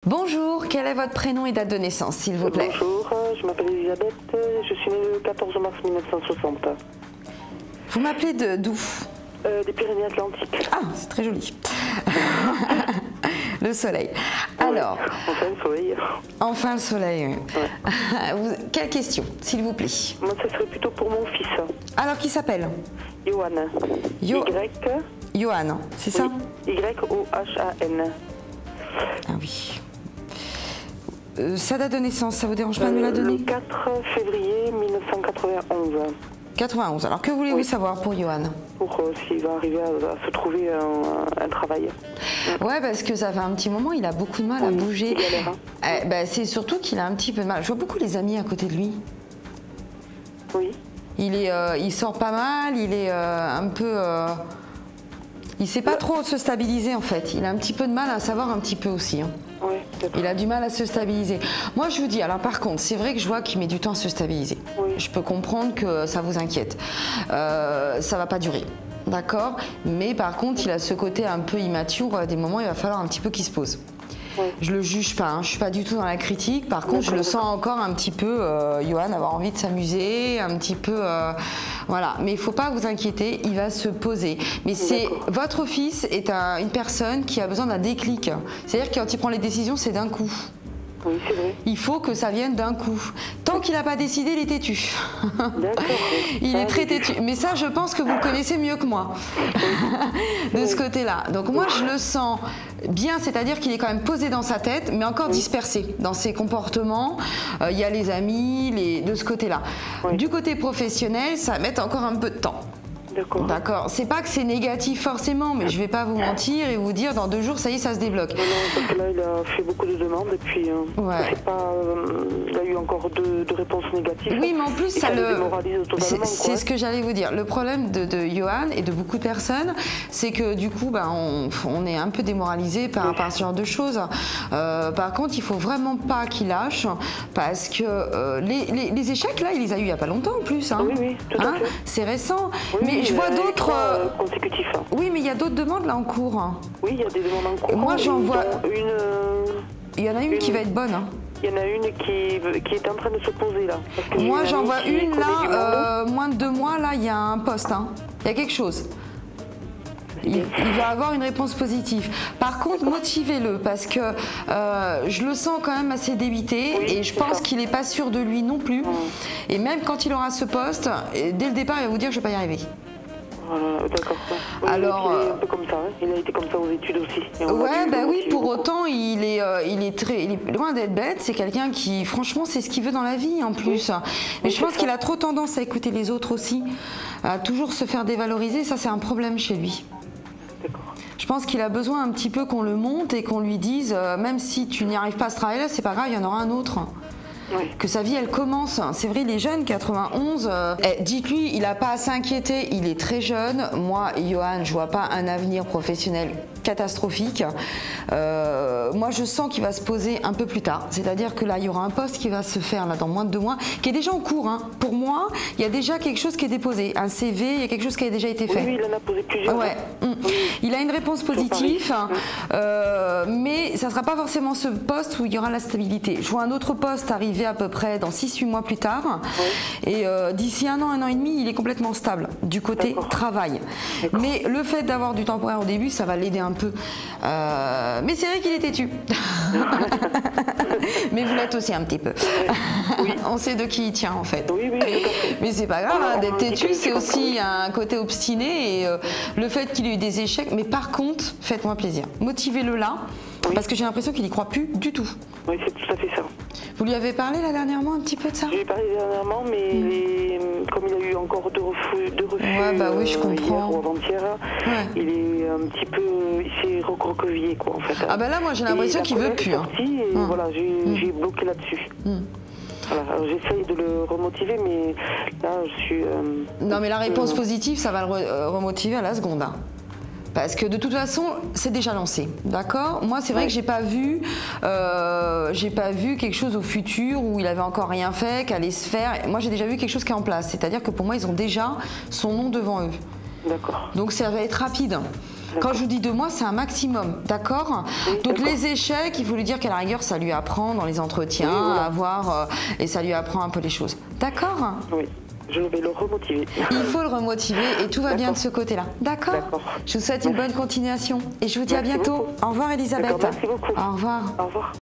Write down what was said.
Bonjour, quel est votre prénom et date de naissance, s'il vous plaît? Bonjour, je m'appelle Elisabeth, je suis née le 14 mars 1960. Vous m'appelez d'où? Des Pyrénées-Atlantiques. Ah, c'est très joli. Le soleil. Alors. Enfin le soleil. Enfin le soleil. Ouais. Quelle question, s'il vous plaît? Moi, ça serait plutôt pour mon fils. Alors, qui s'appelle? Johan. Johan, c'est ça? Y-O-H-A-N. Ah oui. Sa date de naissance, ça vous dérange pas de me la donner? Le 4 février 1991. 91. Alors, que voulez-vous savoir pour Johan? Pour s'il va arriver à se trouver un travail. Ouais, parce que ça fait un petit moment, il a beaucoup de mal à bouger. C'est surtout qu'il a un petit peu de mal. Je vois beaucoup les amis à côté de lui. Oui. Il sort pas mal, il est un peu... il sait pas trop se stabiliser en fait. Il a un petit peu de mal à savoir un petit peu aussi. Hein. Oui, il a du mal à se stabiliser. Moi je vous dis, alors par contre, c'est vrai que je vois qu'il met du temps à se stabiliser. Oui. Je peux comprendre que ça vous inquiète. Ça va pas durer. D'accord? Mais par contre, il a ce côté un peu immature. Des moments, il va falloir un petit peu qu'il se pose. Oui. Je le juge pas, hein. Je suis pas du tout dans la critique. Par contre, je le sens encore un petit peu, Johan, avoir envie de s'amuser, un petit peu, voilà. Mais il faut pas vous inquiéter, il va se poser. Mais c'est votre fils est une personne qui a besoin d'un déclic. C'est-à-dire que quand il prend les décisions, c'est d'un coup. Oui, c'est vrai. Il faut que ça vienne d'un coup. Tant qu'il n'a pas décidé, il est têtu. D'accord. Il est très têtu. Mais ça, je pense que vous le connaissez mieux que moi, de ce côté-là. Donc moi, je le sens bien, c'est-à-dire qu'il est quand même posé dans sa tête, mais encore dispersé dans ses comportements. Il y a les amis, de ce côté-là. Oui. Du côté professionnel, ça va mettre encore un peu de temps. D'accord. C'est pas que c'est négatif forcément, mais je vais pas vous mentir et vous dire dans 2 jours, ça y est, ça se débloque. Non, parce que là, il a fait beaucoup de demandes et puis il a eu encore deux réponses négatives. Oui, mais en plus, ça le démoralise totalement. C'est ce que j'allais vous dire. Le problème de Johan et de beaucoup de personnes, c'est que du coup, on est un peu démoralisé par rapport à ce genre de choses. Par contre, il faut vraiment pas qu'il lâche parce que les échecs, là, il les a eu il y a pas longtemps en plus. Hein. Oui, tout à fait. C'est récent. Oui, mais je vois d'autres consécutifs. Oui, mais il y a d'autres demandes là en cours. Oui, il y a des demandes en cours. Moi, j'en vois il y en a une qui va être bonne. Il y en a une qui est en train de se poser là. Moi, j'en vois une là, moins de 2 mois, là, il y a un poste. Hein. Il y a quelque chose. Il va avoir une réponse positive. Par contre, motivez-le parce que je le sens quand même assez débité et je pense qu'il n'est pas sûr de lui non plus. Et même quand il aura ce poste, dès le départ, il va vous dire je ne vais pas y arriver. Voilà, d'accord. Alors, il est un peu comme ça, hein. Il a été comme ça aux études aussi. Oui, pour autant, il est loin d'être bête. C'est quelqu'un qui, franchement, c'est ce qu'il veut dans la vie en plus. Mais je pense qu'il a trop tendance à écouter les autres aussi, à toujours se faire dévaloriser. Ça, c'est un problème chez lui. Je pense qu'il a besoin un petit peu qu'on le monte et qu'on lui dise, même si tu n'y arrives pas à ce travail-là, c'est pas grave, il y en aura un autre. Oui. Que sa vie elle commence. C'est vrai, il est jeune, 91. Dites-lui, il n'a pas à s'inquiéter, il est très jeune. Moi, Johan, je vois pas un avenir professionnel catastrophique. Moi, je sens qu'il va se poser un peu plus tard. C'est-à-dire que là, il y aura un poste qui va se faire là, dans moins de 2 mois, qui est déjà en cours. Hein. Pour moi, il y a déjà quelque chose qui est déposé. Un CV, il y a quelque chose qui a déjà été fait. Oui, il en a posé plusieurs. Ouais. Il a une réponse positive, mais ça ne sera pas forcément ce poste où il y aura la stabilité. Je vois un autre poste arriver à peu près dans 6-8 mois plus tard. Et d'ici 1 an et demi, il est complètement stable du côté travail. Mais le fait d'avoir du temporaire au début, ça va l'aider un peu. Mais c'est vrai qu'il est têtu. Mais vous l'êtes aussi un petit peu. On sait de qui il tient en fait. Mais c'est pas grave, hein, d'être têtu, c'est aussi un côté obstiné. Et le fait qu'il ait eu des échecs, mais par contre, faites-moi plaisir. Motivez-le là. Parce que j'ai l'impression qu'il n'y croit plus du tout. Oui, c'est tout à fait ça. Vous lui avez parlé là dernièrement un petit peu de ça? Je lui ai parlé dernièrement, mais comme il a eu encore deux refus oui, je comprends. hier ou avant-hier, il est un petit peu, il s'est recroquevillé quoi en fait. Ah bah là, moi j'ai l'impression qu'il veut plus. Et voilà, j'ai bloqué là-dessus. Voilà, j'essaye de le remotiver, mais là je suis... non mais la réponse positive, ça va le remotiver à la seconde. Hein. Parce que de toute façon, c'est déjà lancé, d'accord? Moi, c'est vrai que j'ai pas vu quelque chose au futur où il avait encore rien fait, qu'allait se faire. Moi, j'ai déjà vu quelque chose qui est en place. C'est-à-dire que pour moi, ils ont déjà son nom devant eux. D'accord. Donc, ça va être rapide. Quand je vous dis 2 mois, c'est un maximum, d'accord? Oui, Donc d'accord. les échecs, il faut lui dire qu'à la rigueur, ça lui apprend dans les entretiens Oui, voilà. à avoir et ça lui apprend un peu les choses. D'accord? Oui, je vais le remotiver. Il faut le remotiver et tout va bien de ce côté-là. D'accord? D'accord. Je vous souhaite une bonne continuation et je vous dis à Merci bientôt. beaucoup. Au revoir Elisabeth. D'accord, merci beaucoup. Au revoir. Au revoir.